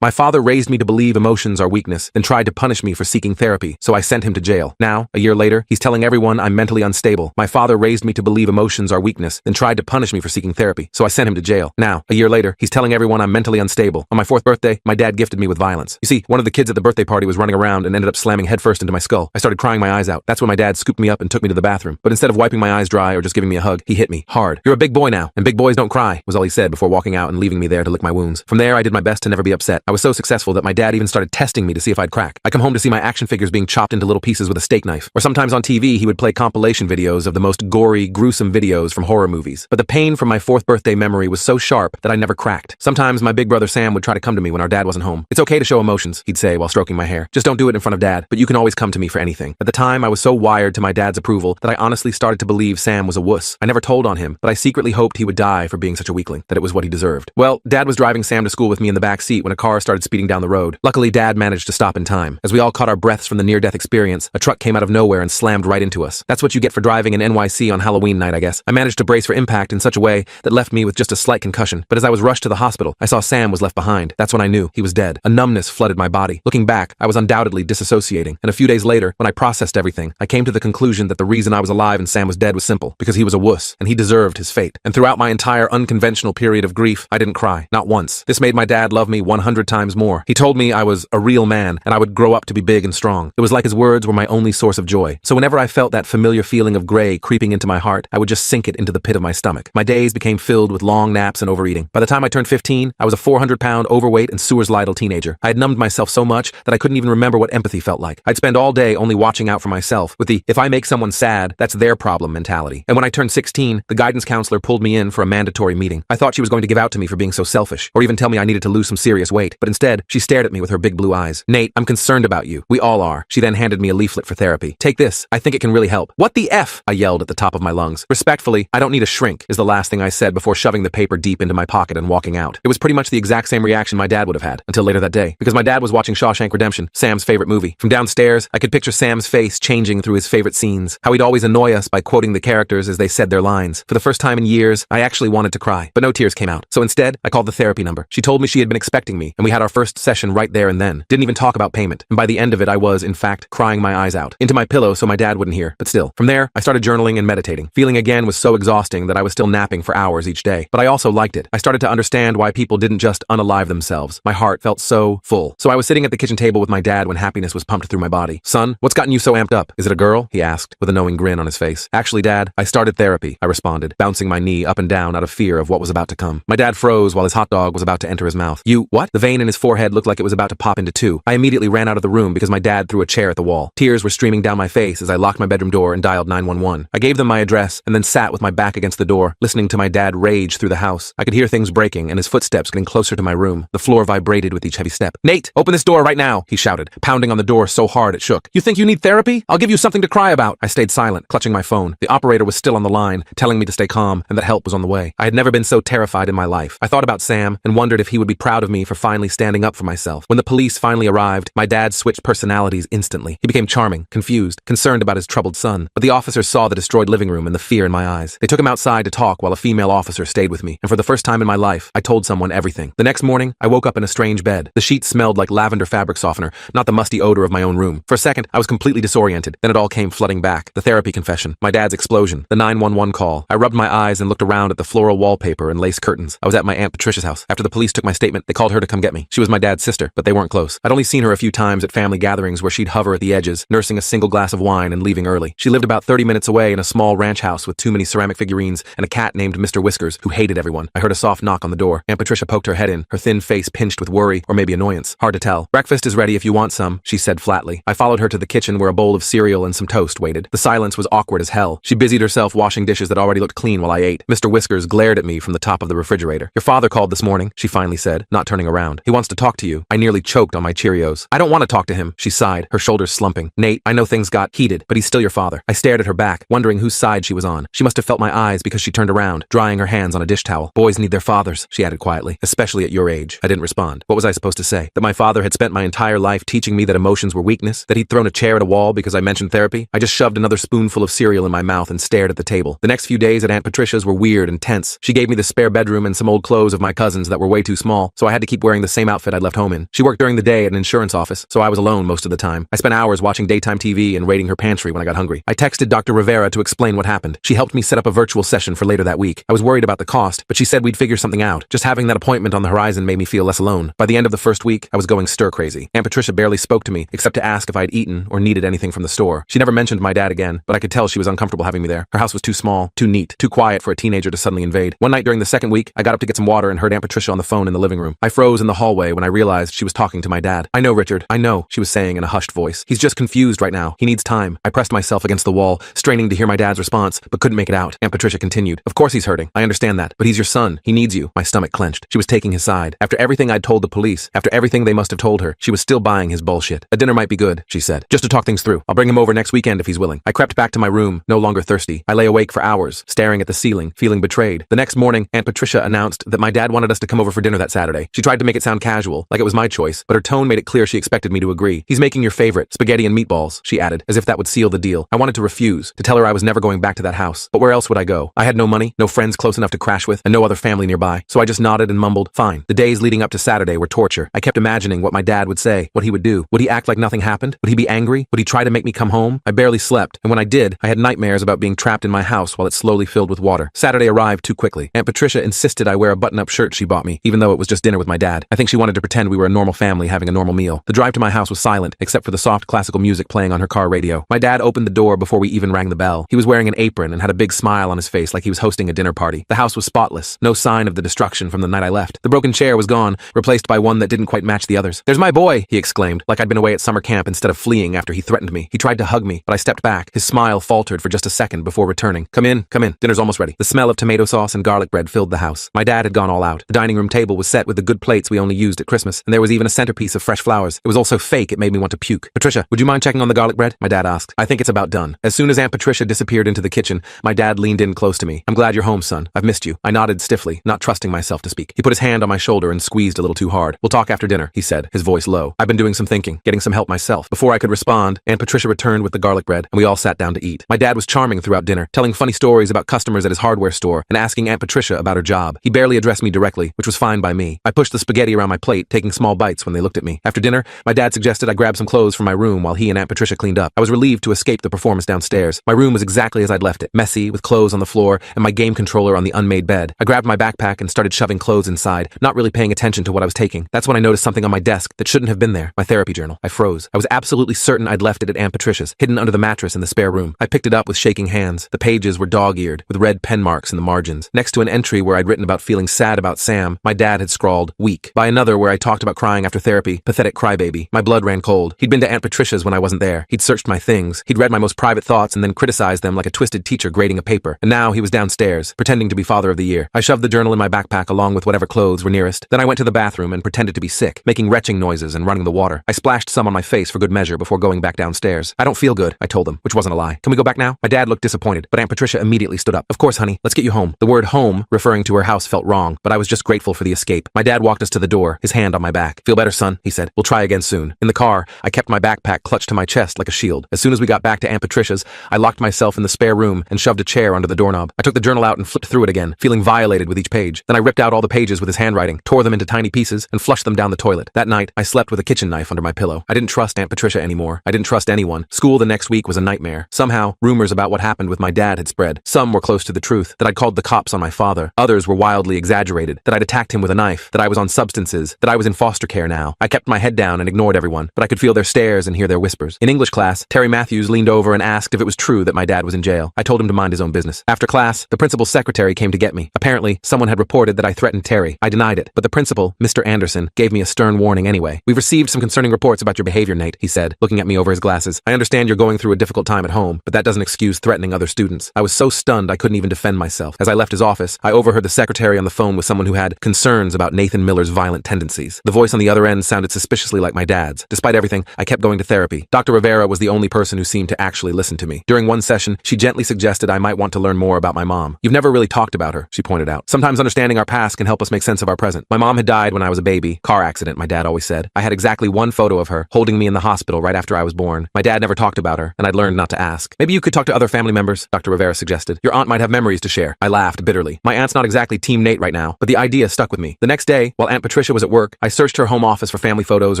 My father raised me to believe emotions are weakness, then tried to punish me for seeking therapy, so I sent him to jail. Now, a year later, he's telling everyone I'm mentally unstable. My father raised me to believe emotions are weakness, then tried to punish me for seeking therapy, so I sent him to jail. Now, a year later, he's telling everyone I'm mentally unstable. On my 4th birthday, my dad gifted me with violence. You see, one of the kids at the birthday party was running around and ended up slamming headfirst into my skull. I started crying my eyes out. That's when my dad scooped me up and took me to the bathroom. But instead of wiping my eyes dry or just giving me a hug, he hit me hard. "You're a big boy now, and big boys don't cry," was all he said before walking out and leaving me there to lick my wounds. From there, I did my best to never be upset. I was so successful that my dad even started testing me to see if I'd crack. I come home to see my action figures being chopped into little pieces with a steak knife. Or sometimes on TV, he would play compilation videos of the most gory, gruesome videos from horror movies. But the pain from my 4th birthday memory was so sharp that I never cracked. Sometimes my big brother Sam would try to come to me when our dad wasn't home. "It's okay to show emotions," he'd say while stroking my hair. "Just don't do it in front of dad, but you can always come to me for anything." At the time, I was so wired to my dad's approval that I honestly started to believe Sam was a wuss. I never told on him, but I secretly hoped he would die for being such a weakling, that it was what he deserved. Well, Dad was driving Sam to school with me in the back seat when a car started speeding down the road. Luckily, Dad managed to stop in time. As we all caught our breaths from the near-death experience, a truck came out of nowhere and slammed right into us. That's what you get for driving in NYC on Halloween night, I guess. I managed to brace for impact in such a way that left me with just a slight concussion. But as I was rushed to the hospital, I saw Sam was left behind. That's when I knew he was dead. A numbness flooded my body. Looking back, I was undoubtedly disassociating. And a few days later, when I processed everything, I came to the conclusion that the reason I was alive and Sam was dead was simple. Because he was a wuss, and he deserved his fate. And throughout my entire unconventional period of grief, I didn't cry. Not once. This made my dad love me 100 times more. He told me I was a real man, and I would grow up to be big and strong. It was like his words were my only source of joy. So whenever I felt that familiar feeling of gray creeping into my heart, I would just sink it into the pit of my stomach. My days became filled with long naps and overeating. By the time I turned 15, I was a 400-pound overweight and Sewers-Lidle teenager. I had numbed myself so much that I couldn't even remember what empathy felt like. I'd spend all day only watching out for myself with the "if I make someone sad, that's their problem" mentality. And when I turned 16, the guidance counselor pulled me in for a mandatory meeting. I thought she was going to give out to me for being so selfish, or even tell me I needed to lose some serious weight. But instead, she stared at me with her big blue eyes. "Nate, I'm concerned about you. We all are." She then handed me a leaflet for therapy. "Take this. I think it can really help." "What the F?" I yelled at the top of my lungs. "Respectfully, I don't need a shrink," is the last thing I said before shoving the paper deep into my pocket and walking out. It was pretty much the exact same reaction my dad would have had, until later that day, because my dad was watching Shawshank Redemption, Sam's favorite movie. From downstairs, I could picture Sam's face changing through his favorite scenes, how he'd always annoy us by quoting the characters as they said their lines. For the first time in years, I actually wanted to cry, but no tears came out. So instead, I called the therapy number. She told me she had been expecting me, and we had our first session right there and then. Didn't even talk about payment, and by the end of it, I was, in fact, crying my eyes out into my pillow so my dad wouldn't hear. But still, from there, I started journaling and meditating. Feeling again was so exhausting that I was still napping for hours each day, but I also liked it. I started to understand why people didn't just unalive themselves. My heart felt so full. So I was sitting at the kitchen table with my dad when happiness was pumped through my body. "Son, what's gotten you so amped up? Is it a girl?" he asked, with a knowing grin on his face. "Actually, Dad, I started therapy," I responded, bouncing my knee up and down out of fear of what was about to come. My dad froze while his hot dog was about to enter his mouth. "You, what?" The vein in his forehead looked like it was about to pop into two. I immediately ran out of the room because my dad threw a chair at the wall. Tears were streaming down my face as I locked my bedroom door and dialed 911. I gave them my address and then sat with my back against the door, listening to my dad rage through the house. I could hear things breaking and his footsteps getting closer to my room. The floor vibrated with each heavy step. "Nate, open this door right now," he shouted, pounding on the door so hard it shook. "You think you need therapy? I'll give you something to cry about." I stayed silent, clutching my phone. The operator was still on the line, telling me to stay calm and that help was on the way. I had never been so terrified in my life. I thought about Sam and wondered if he would be proud of me for finally standing up for myself. When the police finally arrived, my dad switched personalities instantly. He became charming, confused, concerned about his troubled son. But the officers saw the destroyed living room and the fear in my eyes. They took him outside to talk while a female officer stayed with me. And for the first time in my life, I told someone everything. The next morning, I woke up in a strange bed. The sheets smelled like lavender fabric softener, not the musty odor of my own room. For a second, I was completely disoriented. Then it all came flooding back. The therapy confession, my dad's explosion, the 911 call. I rubbed my eyes and looked around at the floral wallpaper and lace curtains. I was at my Aunt Patricia's house. After the police took my statement, they called her to come get me. She was my dad's sister, but they weren't close. I'd only seen her a few times at family gatherings where she'd hover at the edges, nursing a single glass of wine and leaving early. She lived about 30 minutes away in a small ranch house with too many ceramic figurines and a cat named Mr. Whiskers, who hated everyone. I heard a soft knock on the door. Aunt Patricia poked her head in, her thin face pinched with worry or maybe annoyance. Hard to tell. "Breakfast is ready if you want some," she said flatly. I followed her to the kitchen where a bowl of cereal and some toast waited. The silence was awkward as hell. She busied herself washing dishes that already looked clean while I ate. Mr. Whiskers glared at me from the top of the refrigerator. "Your father called this morning," she finally said, not turning around. "He wants to talk to you." I nearly choked on my Cheerios. "I don't want to talk to him," she sighed, her shoulders slumping. "Nate, I know things got heated, but he's still your father." I stared at her back, wondering whose side she was on. She must have felt my eyes because she turned around, drying her hands on a dish towel. "Boys need their fathers," she added quietly, "especially at your age." I didn't respond. What was I supposed to say? That my father had spent my entire life teaching me that emotions were weakness? That he'd thrown a chair at a wall because I mentioned therapy? I just shoved another spoonful of cereal in my mouth and stared at the table. The next few days at Aunt Patricia's were weird and tense. She gave me the spare bedroom and some old clothes of my cousins that were way too small, so I had to keep wearing the the same outfit I'd left home in. She worked during the day at an insurance office, so I was alone most of the time. I spent hours watching daytime TV and raiding her pantry when I got hungry. I texted Dr. Rivera to explain what happened. She helped me set up a virtual session for later that week. I was worried about the cost, but she said we'd figure something out. Just having that appointment on the horizon made me feel less alone. By the end of the first week, I was going stir-crazy. Aunt Patricia barely spoke to me, except to ask if I'd eaten or needed anything from the store. She never mentioned my dad again, but I could tell she was uncomfortable having me there. Her house was too small, too neat, too quiet for a teenager to suddenly invade. One night during the second week, I got up to get some water and heard Aunt Patricia on the phone in the living room. I froze in the hallway when I realized she was talking to my dad. "I know, Richard, I know," she was saying in a hushed voice. "He's just confused right now. He needs time." I pressed myself against the wall, straining to hear my dad's response, but couldn't make it out. Aunt Patricia continued, "Of course he's hurting. I understand that, but he's your son. He needs you." My stomach clenched. She was taking his side. After everything I'd told the police, after everything they must have told her, she was still buying his bullshit. "A dinner might be good," she said, "just to talk things through. I'll bring him over next weekend if he's willing." I crept back to my room, no longer thirsty. I lay awake for hours, staring at the ceiling, feeling betrayed. The next morning, Aunt Patricia announced that my dad wanted us to come over for dinner that Saturday. She tried to make it sound casual, like it was my choice, but her tone made it clear she expected me to agree. "He's making your favorite, spaghetti and meatballs," she added, as if that would seal the deal. I wanted to refuse, to tell her I was never going back to that house. But where else would I go? I had no money, no friends close enough to crash with, and no other family nearby. So I just nodded and mumbled, "Fine." The days leading up to Saturday were torture. I kept imagining what my dad would say, what he would do. Would he act like nothing happened? Would he be angry? Would he try to make me come home? I barely slept, and when I did, I had nightmares about being trapped in my house while it slowly filled with water. Saturday arrived too quickly. Aunt Patricia insisted I wear a button-up shirt she bought me, even though it was just dinner with my dad. I think she wanted to pretend we were a normal family having a normal meal. The drive to my house was silent, except for the soft classical music playing on her car radio. My dad opened the door before we even rang the bell. He was wearing an apron and had a big smile on his face like he was hosting a dinner party. The house was spotless, no sign of the destruction from the night I left. The broken chair was gone, replaced by one that didn't quite match the others. "There's my boy," he exclaimed, like I'd been away at summer camp instead of fleeing after he threatened me. He tried to hug me, but I stepped back. His smile faltered for just a second before returning. Come in. Dinner's almost ready." The smell of tomato sauce and garlic bread filled the house. My dad had gone all out. The dining room table was set with the good plates we only used at Christmas, and there was even a centerpiece of fresh flowers. It was all so fake it made me want to puke. "Patricia, would you mind checking on the garlic bread?" my dad asked. "I think it's about done." As soon as Aunt Patricia disappeared into the kitchen, my dad leaned in close to me. "I'm glad you're home, son. I've missed you." I nodded stiffly, not trusting myself to speak. He put his hand on my shoulder and squeezed a little too hard. "We'll talk after dinner," he said, his voice low. "I've been doing some thinking, getting some help myself." Before I could respond, Aunt Patricia returned with the garlic bread, and we all sat down to eat. My dad was charming throughout dinner, telling funny stories about customers at his hardware store and asking Aunt Patricia about her job. He barely addressed me directly, which was fine by me. I pushed the spaghetti around my plate, taking small bites when they looked at me. After dinner, my dad suggested I grab some clothes from my room while he and Aunt Patricia cleaned up. I was relieved to escape the performance downstairs. My room was exactly as I'd left it, messy, with clothes on the floor and my game controller on the unmade bed. I grabbed my backpack and started shoving clothes inside, not really paying attention to what I was taking. That's when I noticed something on my desk that shouldn't have been there, my therapy journal. I froze. I was absolutely certain I'd left it at Aunt Patricia's, hidden under the mattress in the spare room. I picked it up with shaking hands. The pages were dog-eared, with red pen marks in the margins. Next to an entry where I'd written about feeling sad about Sam, my dad had scrawled, "Weak." By another where I talked about crying after therapy, "Pathetic crybaby." My blood ran cold. He'd been to Aunt Patricia's when I wasn't there. He'd searched my things. He'd read my most private thoughts and then criticized them like a twisted teacher grading a paper. And now he was downstairs, pretending to be father of the year. I shoved the journal in my backpack along with whatever clothes were nearest. Then I went to the bathroom and pretended to be sick, making retching noises and running the water. I splashed some on my face for good measure before going back downstairs. "I don't feel good," I told him, which wasn't a lie. "Can we go back now?" My dad looked disappointed, but Aunt Patricia immediately stood up. "Of course, honey. Let's get you home." The word home, referring to her house, felt wrong, but I was just grateful for the escape. My dad walked us to the door, his hand on my back. "Feel better, son?" he said. "We'll try again soon." In the car, I kept my backpack clutched to my chest like a shield. As soon as we got back to Aunt Patricia's, I locked myself in the spare room and shoved a chair under the doorknob. I took the journal out and flipped through it again, feeling violated with each page. Then I ripped out all the pages with his handwriting, tore them into tiny pieces, and flushed them down the toilet. That night, I slept with a kitchen knife under my pillow. I didn't trust Aunt Patricia anymore. I didn't trust anyone. School the next week was a nightmare. Somehow, rumors about what happened with my dad had spread. Some were close to the truth, that I'd called the cops on my father. Others were wildly exaggerated, that I'd attacked him with a knife, that I was on substances, that I was in foster care now. I kept my head down and ignored everyone, but I could feel their stares and hear their whispers. In English class, Terry Matthews leaned over and asked if it was true that my dad was in jail. I told him to mind his own business. After class, the principal's secretary came to get me. Apparently, someone had reported that I threatened Terry. I denied it, but the principal, Mr. Anderson, gave me a stern warning anyway. "We've received some concerning reports about your behavior, Nate," he said, looking at me over his glasses. "I understand you're going through a difficult time at home, but that doesn't excuse threatening other students." I was so stunned I couldn't even defend myself. As I left his office, I overheard the secretary on the phone with someone who had concerns about Nathan Miller's violent tendencies. The voice on the other end sounded suspiciously like my dad's. Despite everything, I kept going to therapy. Dr. Rivera was the only person who seemed to actually listen to me. During one session, she gently suggested I might want to learn more about my mom. "You've never really talked about her," she pointed out. "Sometimes understanding our past can help us make sense of our present. My mom had died when I was a baby. Car accident, my dad always said. I had exactly one photo of her, holding me in the hospital right after I was born. My dad never talked about her, and I'd learned not to ask. Maybe you could talk to other family members," Dr. Rivera suggested. "Your aunt might have memories to share." I laughed bitterly. My aunt's not exactly Team Nate right now, but the idea stuck with me. The next day, while Aunt Patricia Patricia was at work, I searched her home office for family photos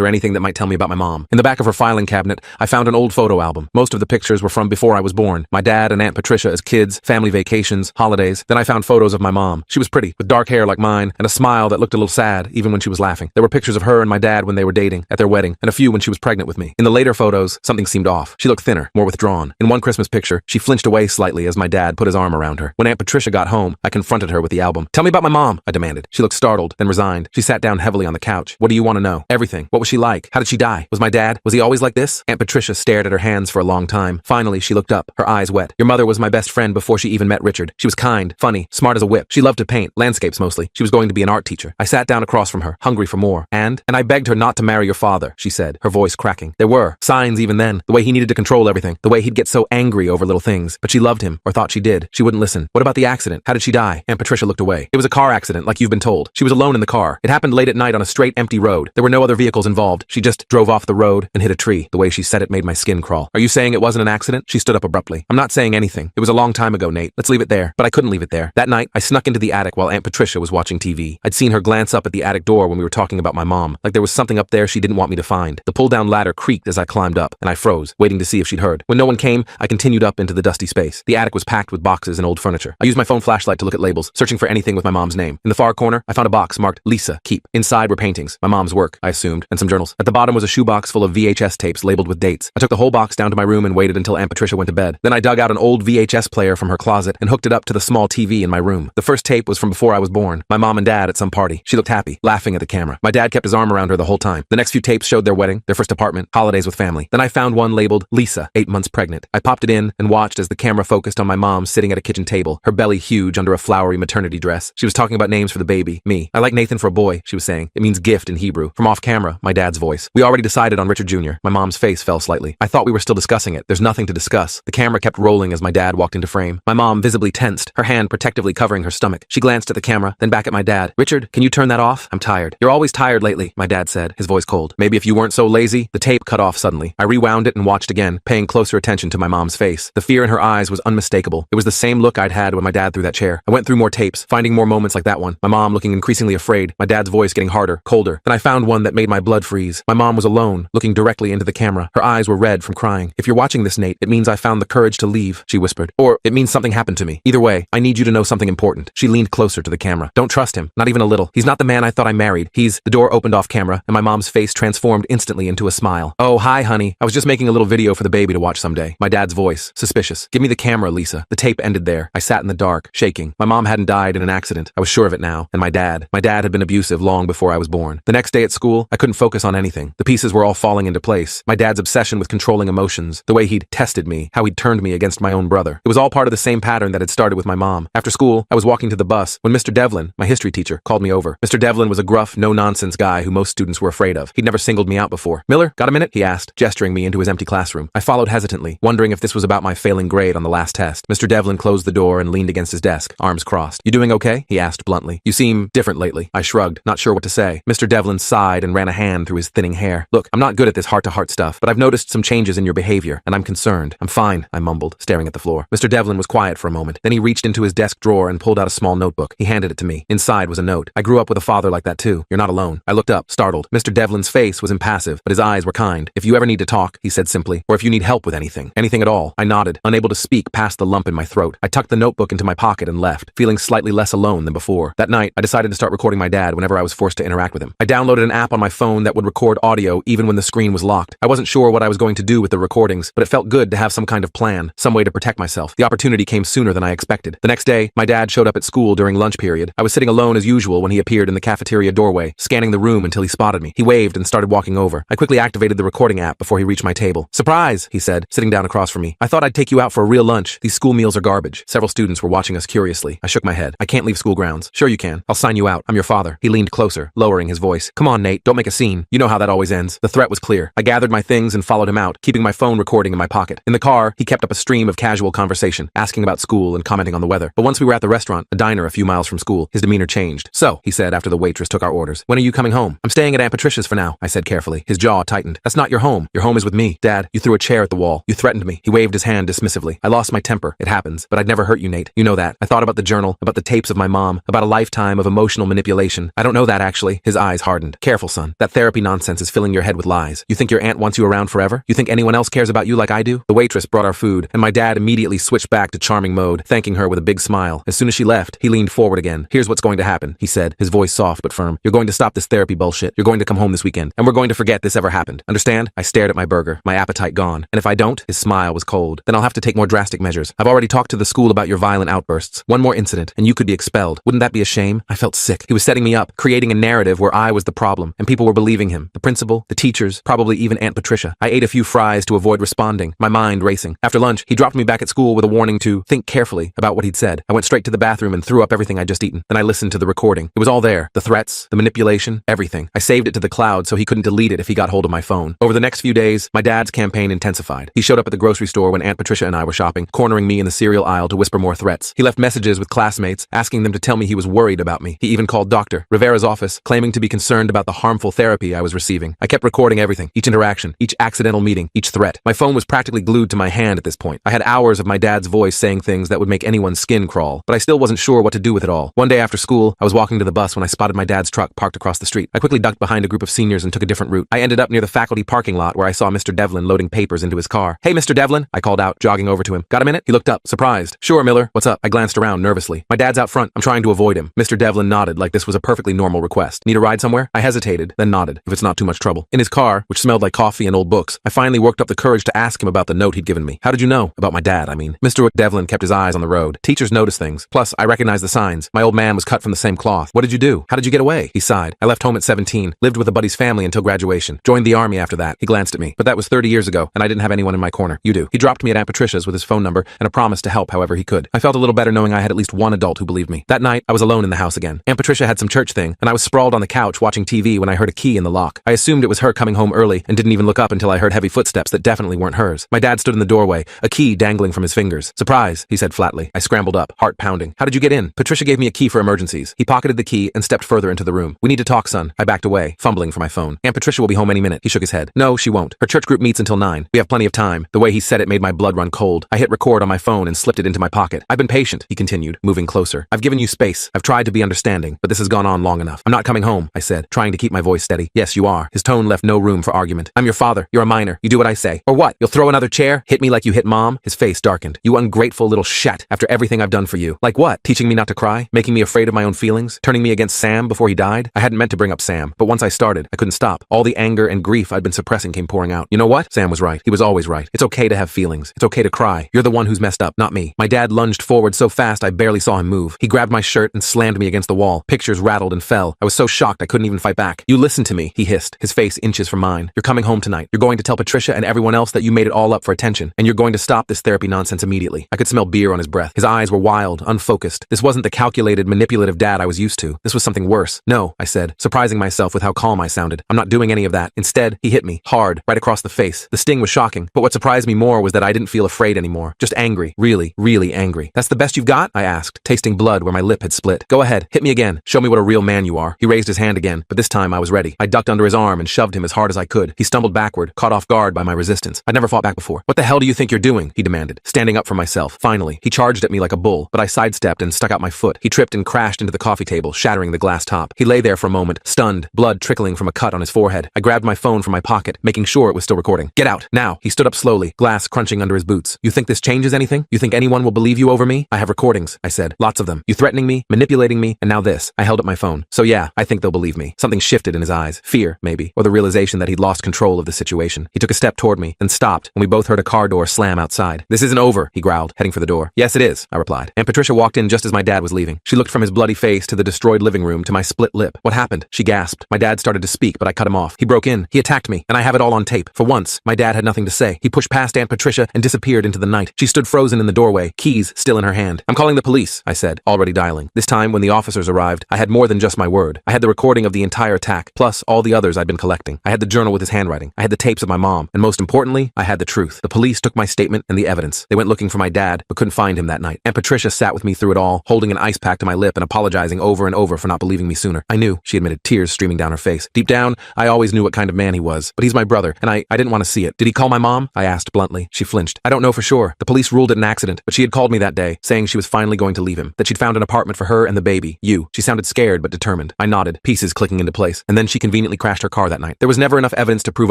or anything that might tell me about my mom. In the back of her filing cabinet, I found an old photo album. Most of the pictures were from before I was born. My dad and Aunt Patricia as kids, family vacations, holidays. Then I found photos of my mom. She was pretty, with dark hair like mine, and a smile that looked a little sad, even when she was laughing. There were pictures of her and my dad when they were dating, at their wedding, and a few when she was pregnant with me. In the later photos, something seemed off. She looked thinner, more withdrawn. In one Christmas picture, she flinched away slightly as my dad put his arm around her. When Aunt Patricia got home, I confronted her with the album. "Tell me about my mom," I demanded. She looked startled, then resigned. She sat down heavily on the couch. "What do you want to know?" "Everything. What was she like? How did she die? Was my dad? Was he always like this?" Aunt Patricia stared at her hands for a long time. Finally, she looked up, her eyes wet. "Your mother was my best friend before she even met Richard. She was kind, funny, smart as a whip. She loved to paint, landscapes mostly. She was going to be an art teacher." I sat down across from her, hungry for more. And I begged her not to marry your father," she said, her voice cracking. There were signs even then, the way he needed to control everything, the way he'd get so angry over little things. But she loved him, or thought she did. She wouldn't listen. "What about the accident? How did she die?" Aunt Patricia looked away. "It was a car accident, like you've been told. She was alone in the car. It happened late at night on a straight, empty road. There were no other vehicles involved. She just drove off the road and hit a tree." The way she said it made my skin crawl. "Are you saying it wasn't an accident?" She stood up abruptly. "I'm not saying anything. It was a long time ago, Nate. Let's leave it there." But I couldn't leave it there. That night, I snuck into the attic while Aunt Patricia was watching TV. I'd seen her glance up at the attic door when we were talking about my mom, like there was something up there she didn't want me to find. The pull-down ladder creaked as I climbed up, and I froze, waiting to see if she'd heard. When no one came, I continued up into the dusty space. The attic was packed with boxes and old furniture. I used my phone flashlight to look at labels, searching for anything with my mom's name. In the far corner, I found a box marked Lisa, keep. Inside were paintings, my mom's work, I assumed, and some journals. At the bottom was a shoebox full of VHS tapes labeled with dates. I took the whole box down to my room and waited until Aunt Patricia went to bed. Then I dug out an old VHS player from her closet and hooked it up to the small TV in my room. The first tape was from before I was born, my mom and dad at some party. She looked happy, laughing at the camera. My dad kept his arm around her the whole time. The next few tapes showed their wedding, their first apartment, holidays with family. Then I found one labeled Lisa, 8 months pregnant. I popped it in and watched as the camera focused on my mom sitting at a kitchen table, her belly huge under a flowery maternity dress. She was talking about names for the baby, me. "I like Nathan for a boy," she was saying. It means gift in Hebrew. From off camera, my dad's voice. "We already decided on Richard Jr." My mom's face fell slightly. "I thought we were still discussing it. There's nothing to discuss." The camera kept rolling as my dad walked into frame. My mom visibly tensed, her hand protectively covering her stomach. She glanced at the camera, then back at my dad. "Richard, can you turn that off? I'm tired." "You're always tired lately," my dad said, his voice cold. "Maybe if you weren't so lazy." The tape cut off suddenly. I rewound it and watched again, paying closer attention to my mom's face. The fear in her eyes was unmistakable. It was the same look I'd had when my dad threw that chair. I went through more tapes, finding more moments like that one. My mom looking increasingly afraid, my dad's voice getting harder, colder. Then I found one that made my blood freeze. My mom was alone, looking directly into the camera. Her eyes were red from crying. "If you're watching this, Nate, it means I found the courage to leave," she whispered. "Or it means something happened to me. Either way, I need you to know something important." She leaned closer to the camera. "Don't trust him, not even a little. He's not the man I thought I married. He's..." The door opened off camera, and my mom's face transformed instantly into a smile. "Oh, hi, honey. I was just making a little video for the baby to watch someday." My dad's voice, suspicious. "Give me the camera, Lisa." The tape ended there. I sat in the dark, shaking. My mom hadn't died in an accident. I was sure of it now. And my dad had been abusive long before I was born. The next day at school, I couldn't focus on anything. The pieces were all falling into place. My dad's obsession with controlling emotions, the way he'd tested me, how he'd turned me against my own brother. It was all part of the same pattern that had started with my mom. After school, I was walking to the bus when Mr. Devlin, my history teacher, called me over. Mr. Devlin was a gruff, no-nonsense guy who most students were afraid of. He'd never singled me out before. "Miller, got a minute?" he asked, gesturing me into his empty classroom. I followed hesitantly, wondering if this was about my failing grade on the last test. Mr. Devlin closed the door and leaned against his desk, arms crossed. "You doing okay?" he asked bluntly. "You seem different lately." I shrugged, not sure what to say. Mr. Devlin sighed and ran a hand through his thinning hair. "Look, I'm not good at this heart-to-heart stuff, but I've noticed some changes in your behavior, and I'm concerned." "I'm fine," I mumbled, staring at the floor. Mr. Devlin was quiet for a moment. Then he reached into his desk drawer and pulled out a small notebook. He handed it to me. Inside was a note. "I grew up with a father like that too. You're not alone." I looked up, startled. Mr. Devlin's face was impassive, but his eyes were kind. "If you ever need to talk," he said simply, "or if you need help with anything at all." I nodded, unable to speak past the lump in my throat. I tucked the notebook into my pocket and left, feeling slightly less alone than before. That night, I decided to start recording my dad whenever I was forced to interact with him. I downloaded an app on my phone that would record audio even when the screen was locked. I wasn't sure what I was going to do with the recordings, but it felt good to have some kind of plan, some way to protect myself. The opportunity came sooner than I expected. The next day, my dad showed up at school during lunch period. I was sitting alone as usual when he appeared in the cafeteria doorway, scanning the room until he spotted me. He waved and started walking over. I quickly activated the recording app before he reached my table. "Surprise," he said, sitting down across from me. "I thought I'd take you out for a real lunch. These school meals are garbage." Several students were watching us curiously. I shook my head. "I can't leave school grounds." "Sure you can. I'll sign you out. I'm your father." He leaned closer, lowering his voice. "Come on, Nate. Don't make a scene. You know how that always ends." The threat was clear. I gathered my things and followed him out, keeping my phone recording in my pocket. In the car, he kept up a stream of casual conversation, asking about school and commenting on the weather. But once we were at the restaurant, a diner a few miles from school, his demeanor changed. "So," he said after the waitress took our orders, "when are you coming home?" "I'm staying at Aunt Patricia's for now," I said carefully. His jaw tightened. "That's not your home. Your home is with me." "Dad, you threw a chair at the wall. You threatened me." He waved his hand dismissively. "I lost my temper. It happens. But I'd never hurt you, Nate. You know that." I thought about the journal, about the tapes of my mom, about a lifetime of emotional manipulation. "I don't know that actually. His eyes hardened. Careful, son. That therapy nonsense is filling your head with lies. You think your aunt wants you around forever? You think anyone else cares about you like I do? The waitress brought our food, and my dad immediately switched back to charming mode, thanking her with a big smile. As soon as she left, he leaned forward again. Here's what's going to happen, he said, his voice soft but firm. You're going to stop this therapy bullshit. You're going to come home this weekend, and we're going to forget this ever happened. Understand? I stared at my burger, my appetite gone. And if I don't, his smile was cold. Then I'll have to take more drastic measures. I've already talked to the school about your violent outbursts. One more incident, and you could be expelled. Wouldn't that be a shame? I felt sick. He was setting me up, creating a narrative where I was the problem, and people were believing him. The principal, the teachers, probably even Aunt Patricia. I ate a few fries to avoid responding, my mind racing. After lunch, he dropped me back at school with a warning to think carefully about what he'd said. I went straight to the bathroom and threw up everything I'd just eaten. Then I listened to the recording. It was all there. The threats, the manipulation, everything. I saved it to the cloud so he couldn't delete it if he got hold of my phone. Over the next few days, my dad's campaign intensified. He showed up at the grocery store when Aunt Patricia and I were shopping, cornering me in the cereal aisle to whisper more threats. He left messages with classmates, asking them to tell me he was worried about me. He even called Dr. Rivera's office, claiming to be concerned about the harmful therapy I was receiving. I kept recording everything, each interaction, each accidental meeting, each threat. My phone was practically glued to my hand at this point. I had hours of my dad's voice saying things that would make anyone's skin crawl, but I still wasn't sure what to do with it all. One day after school, I was walking to the bus when I spotted my dad's truck parked across the street. I quickly ducked behind a group of seniors and took a different route. I ended up near the faculty parking lot where I saw Mr. Devlin loading papers into his car. Hey, Mr. Devlin, I called out, jogging over to him. Got a minute? He looked up, surprised. Sure, Miller. What's up? I glanced around nervously. My dad's out front. I'm trying to avoid him. Mr. Devlin nodded like this was a perfectly normal request. Need a ride somewhere? I hesitated, then nodded, if it's not too much trouble. In his car, which smelled like coffee and old books, I finally worked up the courage to ask him about the note he'd given me. How did you know? About my dad, I mean. Mr. Devlin kept his eyes on the road. Teachers notice things. Plus, I recognized the signs. My old man was cut from the same cloth. What did you do? How did you get away? He sighed. I left home at 17, lived with a buddy's family until graduation. Joined the army after that. He glanced at me. But that was 30 years ago, and I didn't have anyone in my corner. You do. He dropped me at Aunt Patricia's with his phone number and a promise to help however he could. I felt a little better knowing I had at least one adult who believed me. That night, I was alone in the house again. Aunt Patricia had some church thing, and I was sprawled on the couch watching TV when I heard a key in the lock. I assumed it was her coming home early and didn't even look up until I heard heavy footsteps that definitely weren't hers. My dad stood in the doorway, a key dangling from his fingers. Surprise, he said flatly. I scrambled up, heart pounding. How did you get in? Patricia gave me a key for emergencies. He pocketed the key and stepped further into the room. We need to talk, son. I backed away, fumbling for my phone. Aunt Patricia will be home any minute. He shook his head. No, she won't. Her church group meets until 9. We have plenty of time. The way he said it made my blood run cold. I hit record on my phone and slipped it into my pocket. I've been patient, he continued, moving closer. I've given you space. I've tried to be understanding, but this has gone on long enough. I'm not coming home, I said, trying to keep my voice steady. Yes, you are. His tone left no room for argument. I'm your father. You're a minor. You do what I say. Or what? You'll throw another chair? Hit me like you hit mom? His face darkened. You ungrateful little shat after everything I've done for you. Like what? Teaching me not to cry? Making me afraid of my own feelings? Turning me against Sam before he died? I hadn't meant to bring up Sam, but once I started, I couldn't stop. All the anger and grief I'd been suppressing came pouring out. You know what? Sam was right. He was always right. It's okay to have feelings. It's okay to cry. You're the one who's messed up, not me. My dad lunged forward so fast I barely saw him move. He grabbed my shirt and slammed me against the wall. Pictures rattled and fell. I was so shocked I couldn't even fight back. You listen to me, he hissed, his face inches from mine. You're coming home tonight. You're going to tell Patricia and everyone else that you made it all up for attention, and you're going to stop this therapy nonsense immediately. I could smell beer on his breath. His eyes were wild, unfocused. This wasn't the calculated, manipulative dad I was used to. This was something worse. No, I said, surprising myself with how calm I sounded. I'm not doing any of that. Instead, he hit me, hard, right across the face. The sting was shocking, but what surprised me more was that I didn't feel afraid anymore. Just angry. Really, really angry. That's the best you've got? I asked, tasting blood where my lip had split. Go ahead, hit me again. Show me what a real man you are. He raised his hand again, but this time I was ready. I ducked under his arm and shoved him as hard as I could. He stumbled backward, caught off guard by my resistance. I'd never fought back before. What the hell do you think you're doing? He demanded, standing up for myself. Finally, he charged at me like a bull, but I sidestepped and stuck out my foot. He tripped and crashed into the coffee table, shattering the glass top. He lay there for a moment, stunned, blood trickling from a cut on his forehead. I grabbed my phone from my pocket, making sure it was still recording. Get out, now. He stood up slowly, glass crunching under his boots. You think this changes anything? You think anyone will believe you over me? I have recordings, I said. Lots of them. You threatening me, manipulating me, and now this. I held up my phone. So yeah, I think they'll believe me. Something shifted in his eyes. Fear, maybe, or the realization that he'd lost control of the situation. He took a step toward me, then stopped, and we both heard a car door slam outside. This isn't over, he growled, heading for the door. Yes, it is, I replied. Aunt Patricia walked in just as my dad was leaving. She looked from his bloody face to the destroyed living room to my split lip. What happened? She gasped. My dad started to speak, but I cut him off. He broke in. He attacked me, and I have it all on tape. For once, my dad had nothing to say. He pushed past Aunt Patricia and disappeared into the night. She stood frozen in the doorway, keys still in her hand. I'm calling the police, I said, already dialing. This time, when the officers arrived, I had more than just my word. I had the recording of the entire attack, plus all the others I'd been collecting. I had the journal with his handwriting. I had the tapes of my mom, and most importantly, I had the truth. The police took my statement and the evidence. They went looking for my dad, but couldn't find him that night. Aunt Patricia sat with me through it all, holding an ice pack to my lip and apologizing over and over for not believing me sooner. I knew, she admitted, tears streaming down her face. Deep down, I always knew what kind of man he was, but he's my brother, and I didn't want to see it. Did he call my mom? I asked bluntly. She flinched. I don't know for sure. The police ruled it an accident, but she had called me that day, saying she was finally going to leave him, that she'd found an apartment for her and the baby, you. She sounded scared but determined. determined. I nodded, pieces clicking into place, and then she conveniently crashed her car that night. There was never enough evidence to prove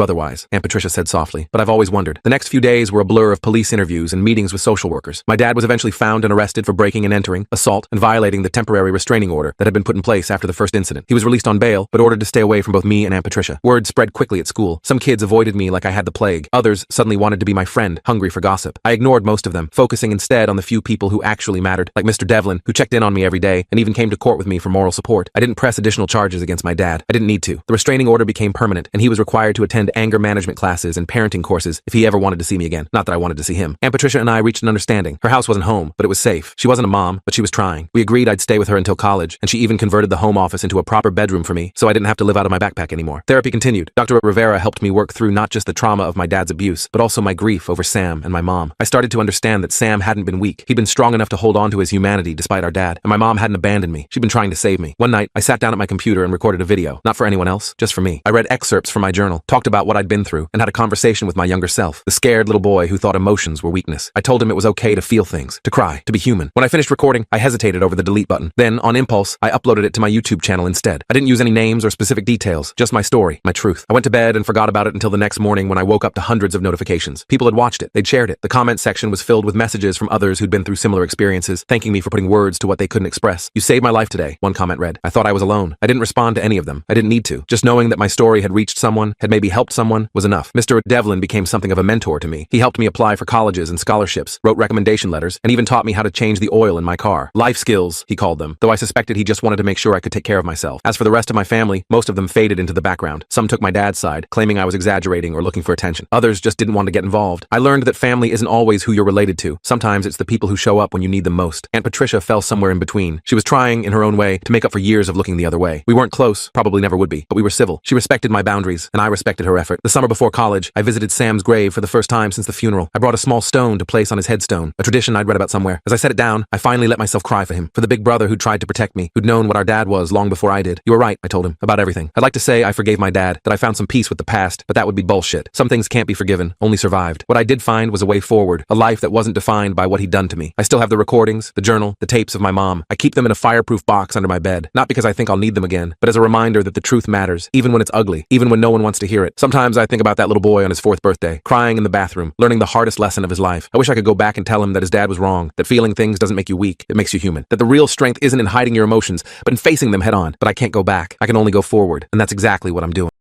otherwise, Aunt Patricia said softly, but I've always wondered. The next few days were a blur of police interviews and meetings with social workers. My dad was eventually found and arrested for breaking and entering, assault, and violating the temporary restraining order that had been put in place after the first incident. He was released on bail, but ordered to stay away from both me and Aunt Patricia. Word spread quickly at school. Some kids avoided me like I had the plague. Others suddenly wanted to be my friend, hungry for gossip. I ignored most of them, focusing instead on the few people who actually mattered, like Mr. Devlin, who checked in on me every day and even came to court with me for moral support. I didn't press additional charges against my dad. I didn't need to. The restraining order became permanent, and he was required to attend anger management classes and parenting courses if he ever wanted to see me again. Not that I wanted to see him. Aunt Patricia and I reached an understanding. Her house wasn't home, but it was safe. She wasn't a mom, but she was trying. We agreed I'd stay with her until college, and she even converted the home office into a proper bedroom for me, so I didn't have to live out of my backpack anymore. Therapy continued. Dr. Rivera helped me work through not just the trauma of my dad's abuse, but also my grief over Sam and my mom. I started to understand that Sam hadn't been weak. He'd been strong enough to hold on to his humanity despite our dad, and my mom hadn't abandoned me. She'd been trying to save me. One night, I sat down at my computer and recorded a video. Not for anyone else, just for me. I read excerpts from my journal, talked about what I'd been through, and had a conversation with my younger self, the scared little boy who thought emotions were weakness. I told him it was okay to feel things, to cry, to be human. When I finished recording, I hesitated over the delete button. Then, on impulse, I uploaded it to my YouTube channel instead. I didn't use any names or specific details, just my story, my truth. I went to bed and forgot about it until the next morning when I woke up to hundreds of notifications. People had watched it, they'd shared it. The comment section was filled with messages from others who'd been through similar experiences, thanking me for putting words to what they couldn't express. You saved my life today, one comment read. I thought I was alone. I didn't respond to any of them. I didn't need to. Just knowing that my story had reached someone, had maybe helped someone, was enough. Mr. Devlin became something of a mentor to me. He helped me apply for colleges and scholarships, wrote recommendation letters, and even taught me how to change the oil in my car. Life skills, he called them, though I suspected he just wanted to make sure I could take care of myself. As for the rest of my family, most of them faded into the background. Some took my dad's side, claiming I was exaggerating or looking for attention. Others just didn't want to get involved. I learned that family isn't always who you're related to. Sometimes it's the people who show up when you need them most. Aunt Patricia fell somewhere in between. She was trying, in her own way, to make up for years of looking the other way. We weren't close, probably never would be, but we were civil. She respected my boundaries, and I respected her effort. The summer before college, I visited Sam's grave for the first time since the funeral. I brought a small stone to place on his headstone, a tradition I'd read about somewhere. As I set it down, I finally let myself cry for him, for the big brother who'd tried to protect me, who'd known what our dad was long before I did. You were right, I told him, about everything. I'd like to say I forgave my dad, that I found some peace with the past, but that would be bullshit. Some things can't be forgiven, only survived. What I did find was a way forward, a life that wasn't defined by what he'd done to me. I still have the recordings, the journal, the tapes of my mom. I keep them in a fireproof box under my bed, not because I think I'll need them again, but as a reminder that the truth matters, even when it's ugly, even when no one wants to hear it. Sometimes I think about that little boy on his 4th birthday, crying in the bathroom, learning the hardest lesson of his life. I wish I could go back and tell him that his dad was wrong, that feeling things doesn't make you weak, it makes you human, that the real strength isn't in hiding your emotions, but in facing them head on. But I can't go back. I can only go forward, and that's exactly what I'm doing.